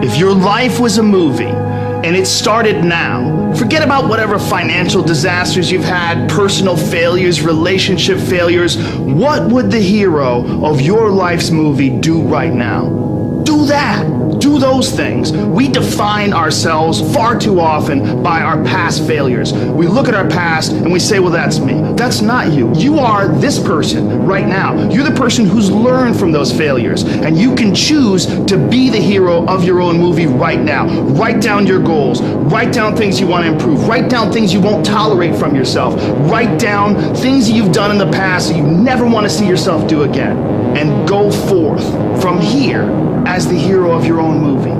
If your life was a movie and it started now, forget about whatever financial disasters you've had, personal failures, relationship failures. What would the hero of your life's movie do right now? Do that. Do those things. We define ourselves far too often by our past failures. We look at our past and we say, well, that's me. That's not you. You are this person right now. You're the person who's learned from those failures, and you can choose to be the hero of your own movie right now. Write down your goals. Write down things you want to improve. Write down things you won't tolerate from yourself. Write down things that you've done in the past that you never want to see yourself do again. And go forth from here as the hero of your own movie.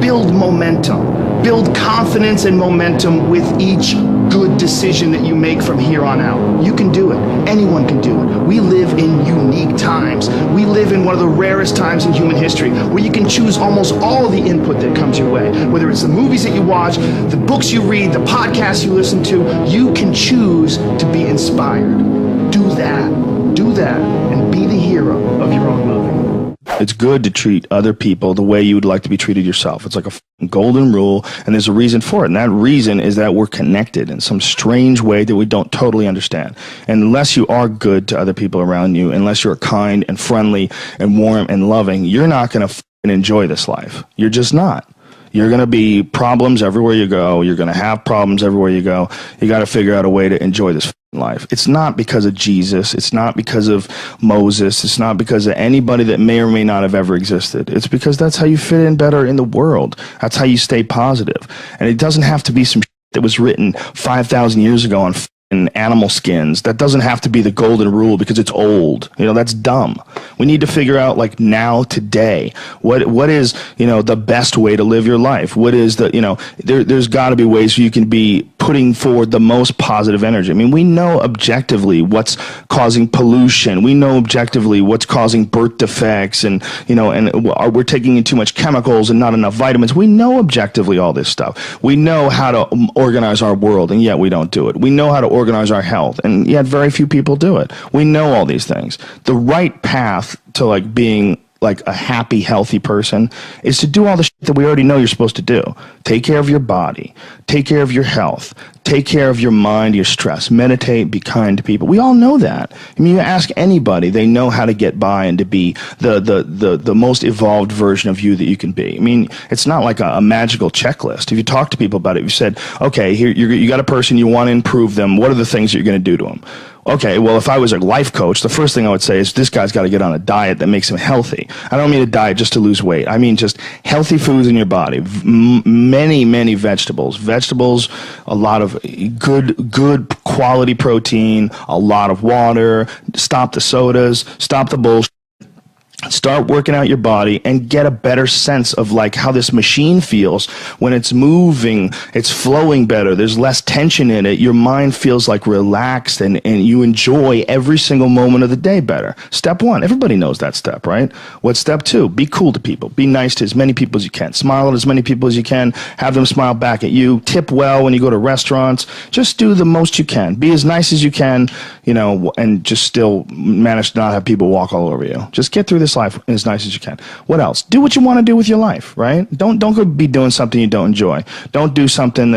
Build momentum. Build confidence and momentum with each good decision that you make from here on out. You can do it. Anyone can do it. We live in unique times. We live in one of the rarest times in human history where you can choose almost all of the input that comes your way. Whether it's the movies that you watch, the books you read, the podcasts you listen to, you can choose to be inspired. Do that. Do that and be the hero of your own movie. It's good to treat other people the way you would like to be treated yourself. It's like a golden rule, and there's a reason for it. And that reason is that we're connected in some strange way that we don't totally understand. And unless you are good to other people around you, unless you're kind and friendly and warm and loving, you're not going to enjoy this life. You're just not. You're going to be problems everywhere you go. You're going to have problems everywhere you go. You got to figure out a way to enjoy this life. It's not because of Jesus. It's not because of Moses. It's not because of anybody that may or may not have ever existed. It's because that's how you fit in better in the world. That's how you stay positive. And it doesn't have to be some that was written 5,000 years ago on animal skins. That doesn't have to be the golden rule because it's old. You know, that's dumb. We need to figure out, like, now, today, what is, you know, the best way to live your life? What is the, you know, there's got to be ways where you can be putting forward the most positive energy. I mean, we know objectively what's causing pollution. We know objectively what's causing birth defects, and, you know, and we're taking in too much chemicals and not enough vitamins. We know objectively all this stuff. We know how to organize our world, and yet we don't do it. We know how to organize our health, and yet very few people do it. We know all these things. The right path to, like, being like a happy, healthy person is to do all the shit that we already know you're supposed to do. Take care of your body, take care of your health, take care of your mind, your stress, meditate, be kind to people. We all know that. I mean, you ask anybody, they know how to get by and to be the most evolved version of you that you can be. I mean, it's not like a magical checklist. If you talk to people about it, you said, okay, here you got a person, you want to improve them. What are the things that you're going to do to them? Okay, well, if I was a life coach, the first thing I would say is this guy's got to get on a diet that makes him healthy. I don't mean a diet just to lose weight. I mean just healthy foods in your body. Many vegetables. Vegetables, a lot of good quality protein, a lot of water. Stop the sodas, stop the bullshit. Start working out your body and get a better sense of, like, how this machine feels when it's moving, it's flowing better, there's less tension in it, your mind feels like relaxed, and you enjoy every single moment of the day better. Step one, everybody knows that step, right? What's step two? Be cool to people. Be nice to as many people as you can. Smile at as many people as you can. Have them smile back at you. Tip well when you go to restaurants. Just do the most you can. Be as nice as you can, you know, and just still manage to not have people walk all over you. Just get through this life as nice as you can. What else? Do what you want to do with your life, right? Don't go be doing something you don't enjoy. Don't do something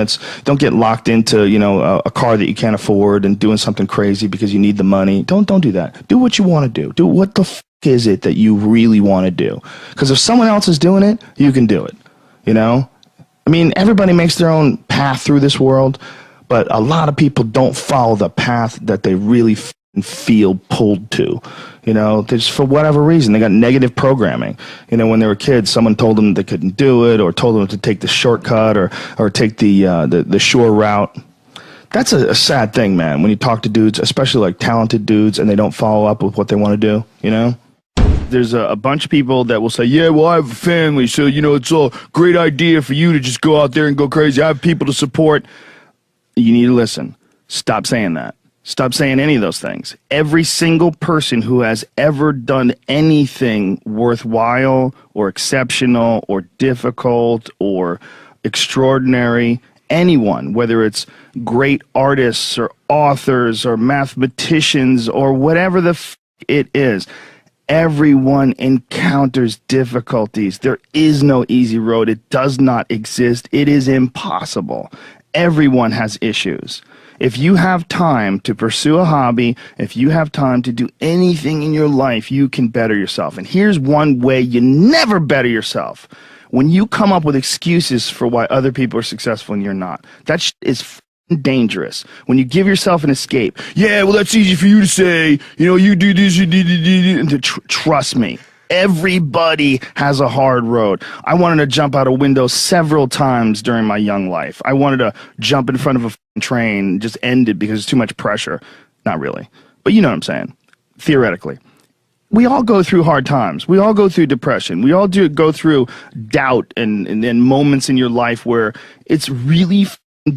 don't get locked into, you know, a car that you can't afford and doing something crazy because you need the money. Don't do that. Do what you want to do. Do what the is it that you really want to do? Because if someone else is doing it, you can do it. You know? I mean, everybody makes their own path through this world, but a lot of people don't follow the path that they really feel pulled to. You know, just for whatever reason, they got negative programming. You know, when they were kids, someone told them they couldn't do it, or told them to take the shortcut, or take the shore route. That's a sad thing, man, when you talk to dudes, especially like talented dudes, and they don't follow up with what they want to do, you know? There's a bunch of people that will say, yeah, well, I have a family, so, you know, it's a great idea for you to just go out there and go crazy. I have people to support. You need to listen. Stop saying that. Stop saying any of those things. Every single person who has ever done anything worthwhile or exceptional or difficult or extraordinary, anyone, whether it's great artists or authors or mathematicians or whatever it is, Everyone encounters difficulties. There is no easy road. It does not exist. It is impossible. Everyone has issues. If you have time to pursue a hobby, if you have time to do anything in your life, you can better yourself. And here's one way you never better yourself. When you come up with excuses for why other people are successful and you're not. That is dangerous. When you give yourself an escape, yeah, well, that's easy for you to say, you know, you do this, you do, and trust me, everybody has a hard road. I wanted to jump out a window several times during my young life. I wanted to jump in front of a train and just end it because it's too much pressure. Not really, but you know what I'm saying, theoretically. We all go through hard times. We all go through depression. We all go through doubt and moments in your life where it's really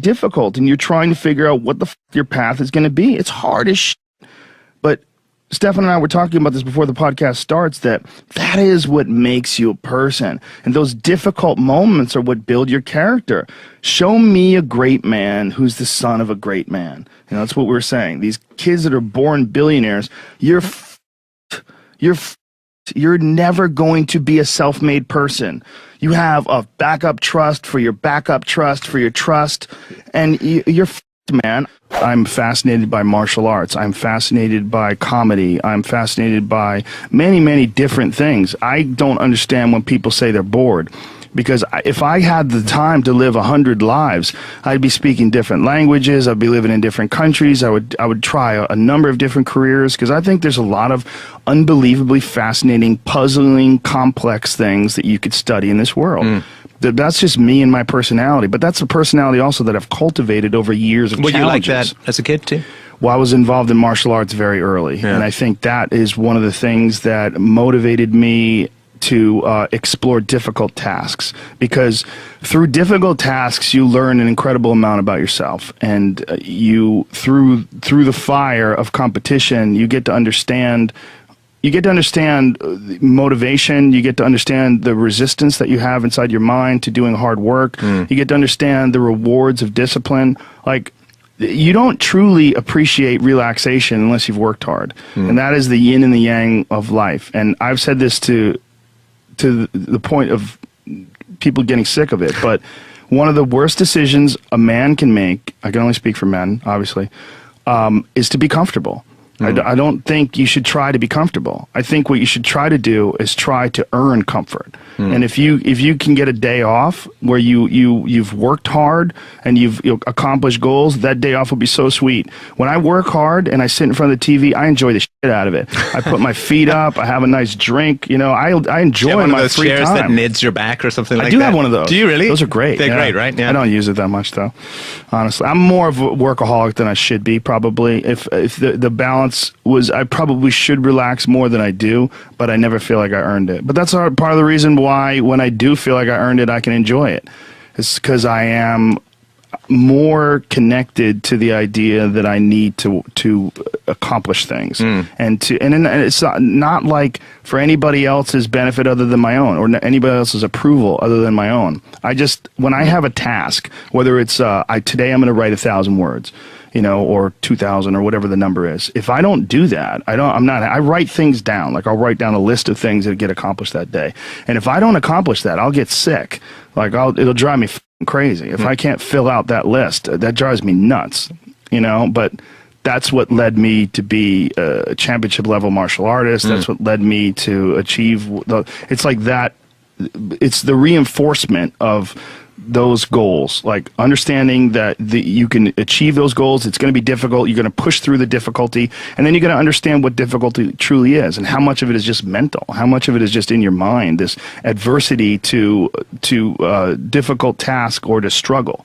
difficult and you're trying to figure out what the your path is going to be. It's hard as shit. But Stefan and I were talking about this before the podcast starts, that is what makes you a person. And those difficult moments are what build your character. Show me a great man who's the son of a great man. You know, that's what we're saying. These kids that are born billionaires, you're never going to be a self-made person. You have a backup trust for your backup trust for your trust, and you're man. I'm fascinated by martial arts. I'm fascinated by comedy. I'm fascinated by many, many different things. I don't understand when people say they're bored. Because if I had the time to live 100 lives, I'd be speaking different languages. I'd be living in different countries. I would try a number of different careers, because I think there's a lot of unbelievably fascinating, puzzling, complex things that you could study in this world. That's just me and my personality, but that's a personality also that I've cultivated over years of challenges. Were you like that as a kid too? Well, I was involved in martial arts very early, and I think that is one of the things that motivated me to explore difficult tasks, because through difficult tasks you learn an incredible amount about yourself, and you through the fire of competition you get to understand motivation, you get to understand the resistance that you have inside your mind to doing hard work, you get to understand the rewards of discipline. Like, you don't truly appreciate relaxation unless you've worked hard, and that is the yin and the yang of life. And I've said this to the point of people getting sick of it, but one of the worst decisions a man can make, I can only speak for men, obviously, is to be comfortable. I don't think you should try to be comfortable. I think what you should try to do is try to earn comfort. And if you can get a day off where you've worked hard and you've accomplished goals, that day off will be so sweet. When I work hard and I sit in front of the TV, I enjoy the shit out of it. I put my feet up, I have a nice drink, you know, I enjoy my free time. Chairs that nids your back or something like that? I do have one of those. Do you really? Those are great. They're great, right? Yeah. I don't use it that much though, honestly. I'm more of a workaholic than I should be, probably. If the balance was, I probably should relax more than I do, but I never feel like I earned it. But that's part of the reason why when I do feel like I earned it, I can enjoy it. It's because I am more connected to the idea that I need to accomplish things, and it's not like for anybody else's benefit other than my own, or anybody else's approval other than my own. When I have a task, whether it's today I'm going to write 1,000 words, you know, or 2,000 or whatever the number is. If I don't do that, I write things down. Like, I'll write down a list of things that get accomplished that day. And if I don't accomplish that, I'll get sick. Like, it'll drive me crazy. If I can't fill out that list, that drives me nuts, you know. But that's what led me to be a championship level martial artist. That's what led me to achieve it's like that. It's the reinforcement of those goals, like understanding that you can achieve those goals. It's going to be difficult. You're going to push through the difficulty, and then you're going to understand what difficulty truly is, and how much of it is just mental, how much of it is just in your mind, this adversity to difficult task or to struggle.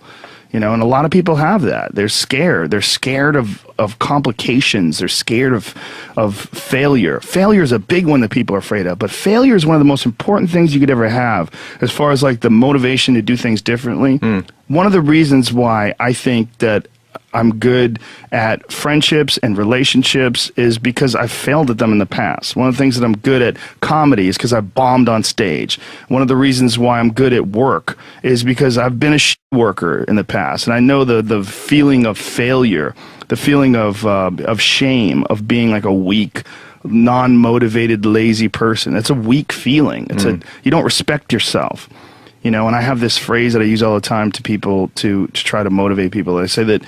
You know, and a lot of people have that. They're scared. They're scared of complications. They're scared of failure. Failure is a big one that people are afraid of. But failure is one of the most important things you could ever have as far as like the motivation to do things differently. One of the reasons why I think that I'm good at friendships and relationships is because I've failed at them in the past. One of the things that I'm good at comedy is because I bombed on stage. One of the reasons why I'm good at work is because I've been a shit worker in the past, and I know the feeling of failure, the feeling of shame, of being like a weak non-motivated, lazy person. That's a weak feeling. It's you don't respect yourself. And I have this phrase that I use all the time to people to try to motivate people. I say that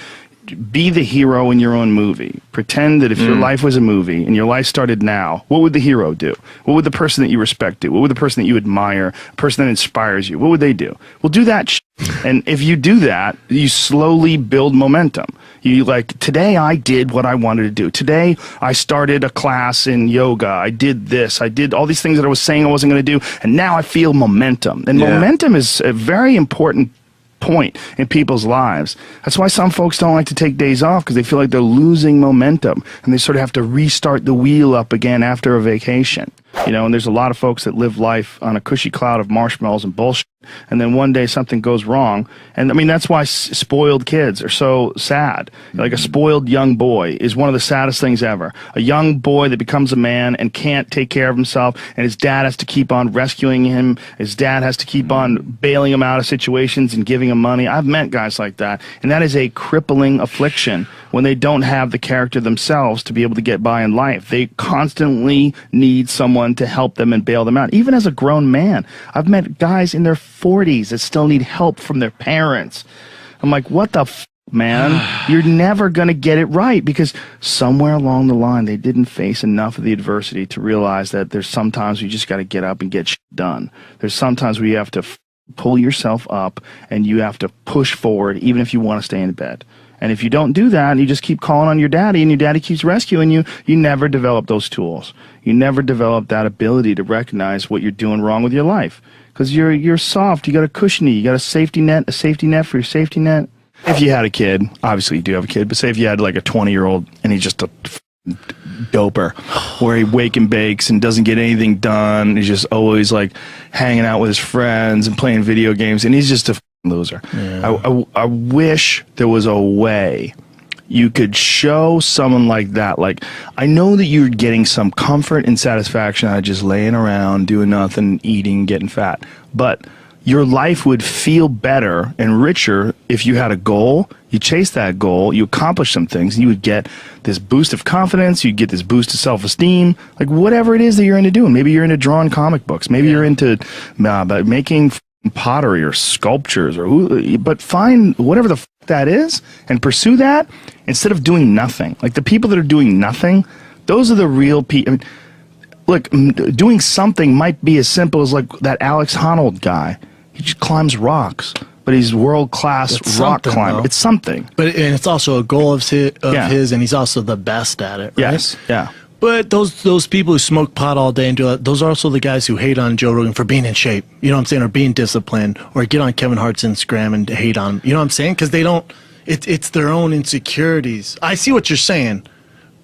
be the hero in your own movie. Pretend that if your life was a movie and your life started now, what would the hero do? What would the person that you respect do? What would the person that you admire, a person that inspires you, what would they do? Well, do that and if you do that, you slowly build momentum. You today I did what I wanted to do. Today I started a class in yoga. I did this. I did all these things that I was saying I wasn't going to do, and now I feel momentum. And momentum is a very important point in people's lives. That's why some folks don't like to take days off, because they feel like they're losing momentum and they sort of have to restart the wheel up again after a vacation. And there's a lot of folks that live life on a cushy cloud of marshmallows and bullshit, and then one day something goes wrong. And I mean, that's why spoiled kids are so sad. Like a spoiled young boy is one of the saddest things ever. A young boy that becomes a man and can't take care of himself, and his dad has to keep on rescuing him. His dad has to keep on bailing him out of situations and giving him money. I've met guys like that, and that is a crippling affliction when they don't have the character themselves to be able to get by in life. They constantly need someone to help them and bail them out. Even as a grown man, I've met guys in their 40s that still need help from their parents. I'm like, what the f, man? You're never going to get it right, because somewhere along the line they didn't face enough of the adversity to realize that there's sometimes you just got to get up and get shit done. There's sometimes where you have to pull yourself up and you have to push forward even if you want to stay in bed. And if you don't do that and you just keep calling on your daddy and your daddy keeps rescuing you, you never develop those tools. You never develop that ability to recognize what you're doing wrong with your life. Because you're soft, you got a cushiony, you got a safety net for your safety net. If you had a kid, obviously you do have a kid, but say if you had like a 20-year-old and he's just a doper, where he wake and bakes and doesn't get anything done, he's just always like hanging out with his friends and playing video games, and he's just a loser. Yeah. I wish there was a way you could show someone like that, like, I know that you're getting some comfort and satisfaction out of just laying around, doing nothing, eating, getting fat, but your life would feel better and richer if you had a goal, you chase that goal, you accomplish some things, and you would get this boost of confidence, you'd get this boost of self-esteem, like whatever it is that you're into doing. Maybe you're into drawing comic books, maybe you're into making pottery or sculptures, but find whatever the f that is and pursue that instead of doing nothing. Like the people that are doing nothing, those are the real people. I mean, look, doing something might be as simple as like that Alex Honnold guy. He just climbs rocks, but he's world-class rock climber. Though. It's something. And it's also a goal of his, and he's also the best at it, right? Yes, yeah. But those people who smoke pot all day and do that, those are also the guys who hate on Joe Rogan for being in shape, you know what I'm saying, or being disciplined, or get on Kevin Hart's Instagram and hate on him, you know what I'm saying? Because they don't, it's their own insecurities. I see what you're saying,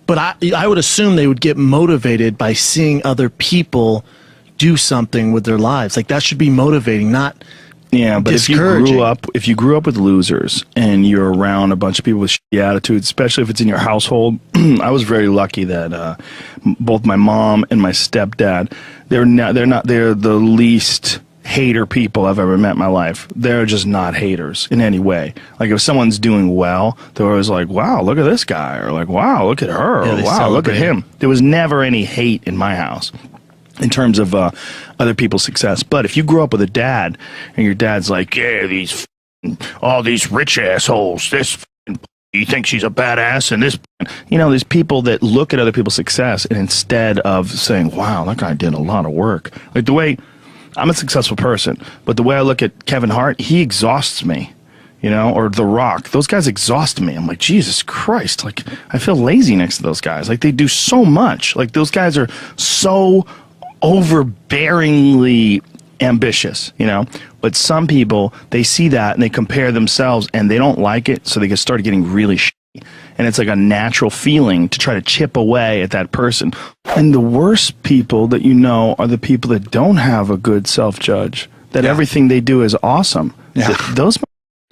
but I would assume they would get motivated by seeing other people do something with their lives. Like that should be motivating, not but if you grew up with losers and you're around a bunch of people with shitty attitudes, especially if it's in your household, I was very lucky that both my mom and my stepdad, they're the least hater people I've ever met in my life. They're just not haters in any way. Like if someone's doing well, they're always like, wow, look at this guy, or like, wow, look at her, or wow, look at him. There was never any hate in my house in terms of other people's success. But if you grew up with a dad and your dad's like, yeah, all these rich assholes, this you think she's a badass, and this, there's people that look at other people's success, and instead of saying, wow, that guy did a lot of work, like the way I'm a successful person, but the way I look at Kevin Hart, he exhausts me, or The Rock, those guys exhaust me. I'm like, Jesus Christ, like I feel lazy next to those guys. Like they do so much. Like those guys are so overbearingly ambitious, but some people, they see that and they compare themselves and they don't like it, so they start getting really shitty, and it's like a natural feeling to try to chip away at that person. And the worst people that are the people that don't have a good self-judge, that everything they do is awesome. Those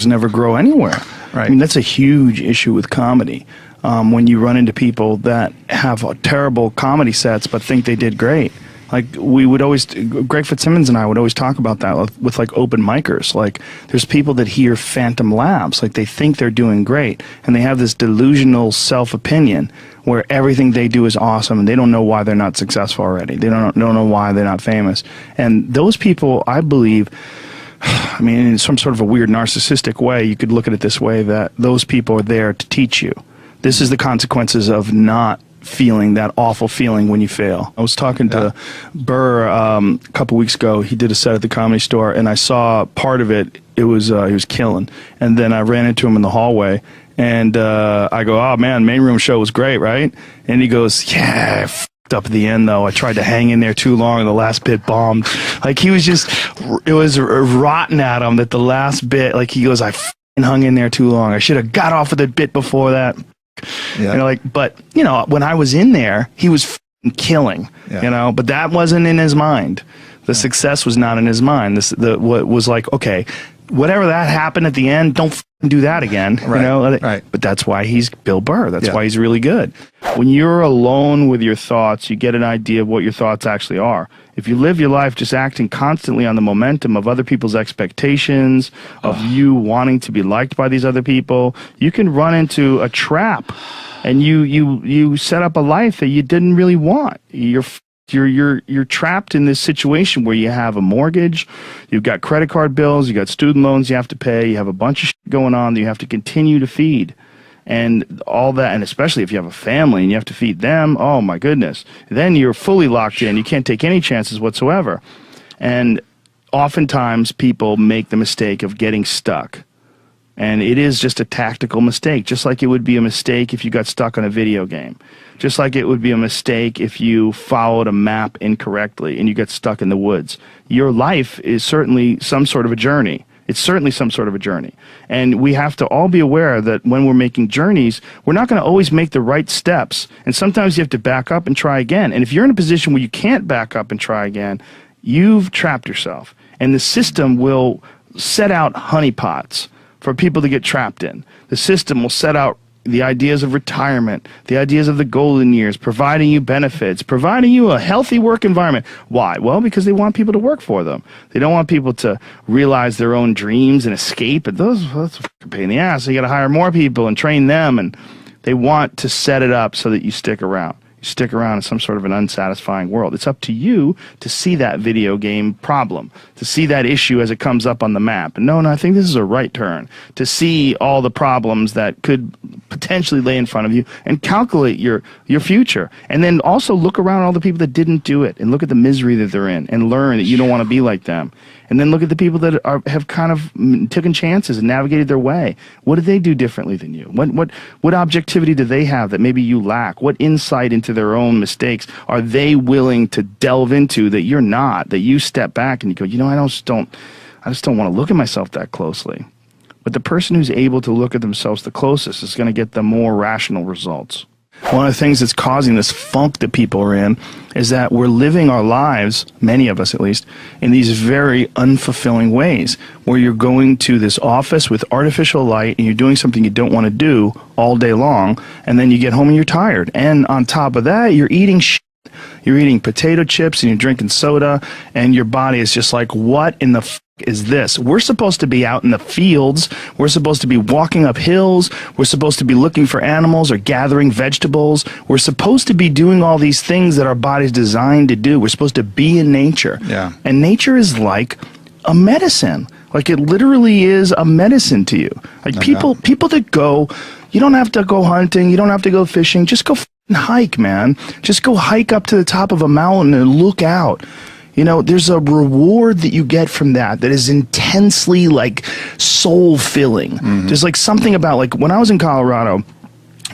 never grow anywhere. Right. I mean, that's a huge issue with comedy. When you run into people that have terrible comedy sets but think they did great. Like we would always, Greg Fitzsimmons and I would always talk about that with like open micers. Like there's people that hear phantom laughs, like they think they're doing great, and they have this delusional self-opinion where everything they do is awesome, and they don't know why they're not successful already. They don't know why they're not famous. And those people, I believe, I mean, in some sort of a weird narcissistic way, you could look at it this way, that those people are there to teach you. This is the consequences of not feeling that awful feeling when you fail. I was talking to Burr a couple weeks ago. He did a set at the Comedy Store, and I saw part of it. It was he was killing. And then I ran into him in the hallway, and I go, "Oh man, main room show was great, right?" And he goes, "Yeah, I f***ed up at the end though. I tried to hang in there too long, and the last bit bombed." Like he was just, it was rotten at him that the last bit. Like he goes, "I f***ing hung in there too long. I should have got off of the bit before that." Yeah. You know, like, but you know, when I was in there, he was f***ing killing. Yeah. You know, but that wasn't in his mind. The success was not in his mind. What was like, okay, whatever that happened at the end, don't f***ing do that again. Right. You know, right. But that's why he's Bill Burr. That's why he's really good. When you're alone with your thoughts, you get an idea of what your thoughts actually are. If you live your life just acting constantly on the momentum of other people's expectations, of you wanting to be liked by these other people, you can run into a trap, and you set up a life that you didn't really want. You're trapped in this situation where you have a mortgage, you've got credit card bills, you got student loans you have to pay, you have a bunch of shit going on that you have to continue to feed. And all that, and especially if you have a family and you have to feed them, oh my goodness. Then you're fully locked in. You can't take any chances whatsoever. And oftentimes people make the mistake of getting stuck. And it is just a tactical mistake, just like it would be a mistake if you got stuck on a video game. Just like it would be a mistake if you followed a map incorrectly and you get stuck in the woods. Your life is certainly some sort of a journey. It's certainly some sort of a journey. And we have to all be aware that when we're making journeys, we're not going to always make the right steps. And sometimes you have to back up and try again. And if you're in a position where you can't back up and try again, you've trapped yourself. And the system will set out honeypots for people to get trapped in. The system will set out the ideas of retirement, the ideas of the golden years, providing you benefits, providing you a healthy work environment. Why? Well, because they want people to work for them. They don't want people to realize their own dreams and escape. And that's a pain in the ass. So you got to hire more people and train them. And they want to set it up so that you stick around. You stick around in some sort of an unsatisfying world. It's up to you to see that video game problem, to see that issue as it comes up on the map. And no, I think this is a right turn. To see all the problems that could potentially lay in front of you and calculate your future. And then also look around all the people that didn't do it and look at the misery that they're in and learn that you don't want to be like them. And then look at the people that have kind of taken chances and navigated their way. What did they do differently than you? What objectivity do they have that maybe you lack? What insight into their own mistakes are they willing to delve into that you're not, that you step back and you go, you know, I just don't want to look at myself that closely. But the person who's able to look at themselves the closest is going to get the more rational results. One of the things that's causing this funk that people are in is that we're living our lives, many of us at least, in these very unfulfilling ways, where you're going to this office with artificial light and you're doing something you don't want to do all day long, and then you get home and you're tired. And on top of that, you're eating shit. You're eating potato chips and you're drinking soda, and your body is just like, what in the f is this? We're supposed to be out in the fields. We're supposed to be walking up hills. We're supposed to be looking for animals or gathering vegetables. We're supposed to be doing all these things that our body's designed to do. We're supposed to be in nature. Yeah. And nature is like a medicine. Like it literally is a medicine to you. Like people that go, you don't have to go hunting. You don't have to go fishing. Just go hike, man. Just go hike up to the top of a mountain and look out. You know, there's a reward that you get from that is intensely, like, soul-filling. Mm-hmm. There's, like, something about, like, when I was in Colorado,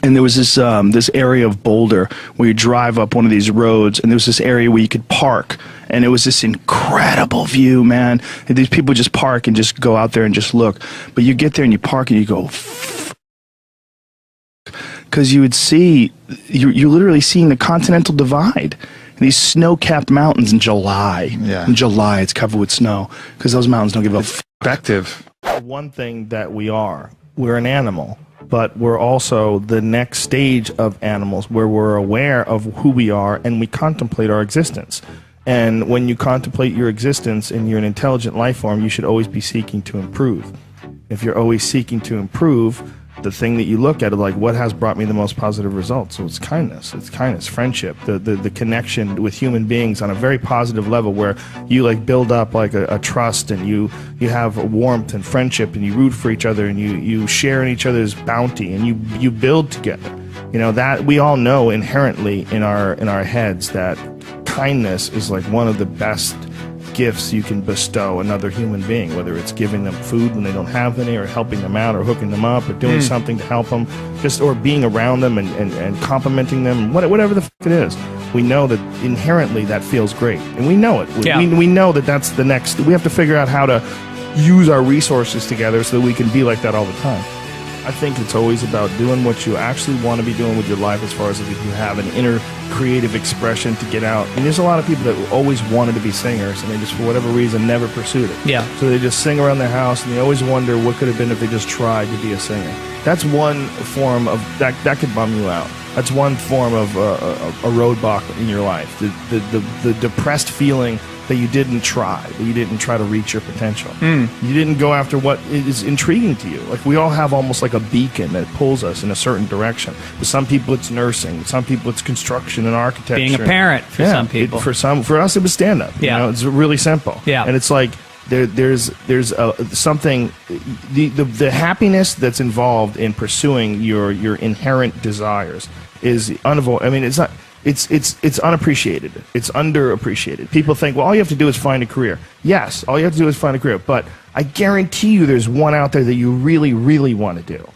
and there was this this area of Boulder where you drive up one of these roads, and there was this area where you could park, and it was this incredible view, man. And these people just park and just go out there and just look. But you get there and you park and you go, because you would see, you're literally seeing the Continental Divide. These snow-capped mountains in July. Yeah. In July, it's covered with snow because those mountains don't give a perspective. One thing that we're an animal, but we're also the next stage of animals where we're aware of who we are and we contemplate our existence. And when you contemplate your existence and you're an intelligent life form, you should always be seeking to improve. If you're always seeking to improve, the thing that you look at is like, what has brought me the most positive results? So it's kindness, friendship, the connection with human beings on a very positive level, where you like build up like a trust, and you have warmth and friendship, and you root for each other, and you share in each other's bounty, and you build together. You know, that we all know inherently in our heads that kindness is like one of the best gifts you can bestow another human being, whether it's giving them food when they don't have any, or helping them out, or hooking them up, or doing something to help them, or being around them and complimenting them, whatever the fuck it is. We know that inherently that feels great, and we know it. We know that that's the next. We have to figure out how to use our resources together so that we can be like that all the time. I think it's always about doing what you actually want to be doing with your life, as far as if you have an inner creative expression to get out. And there's a lot of people that always wanted to be singers, and they just, for whatever reason, never pursued it. Yeah. So they just sing around their house, and they always wonder what could have been if they just tried to be a singer. That's one form of, that could bum you out. That's one form of a roadblock in your life. The depressed feeling that you didn't try, to reach your potential. You didn't go after what is intriguing to you. Like, we all have almost like a beacon that pulls us in a certain direction. For some people it's nursing, for some people it's construction and architecture. Being a parent for some people. For us it was stand-up. Yeah. You know, it's really simple. Yeah. And it's like, there's something, the happiness that's involved in pursuing your inherent desires is unavoidable. I mean, it's not. It's unappreciated. It's underappreciated. People think, well, all you have to do is find a career. yes, all you have to do is find a career. But I guarantee you there's one out there that you really, really want to do.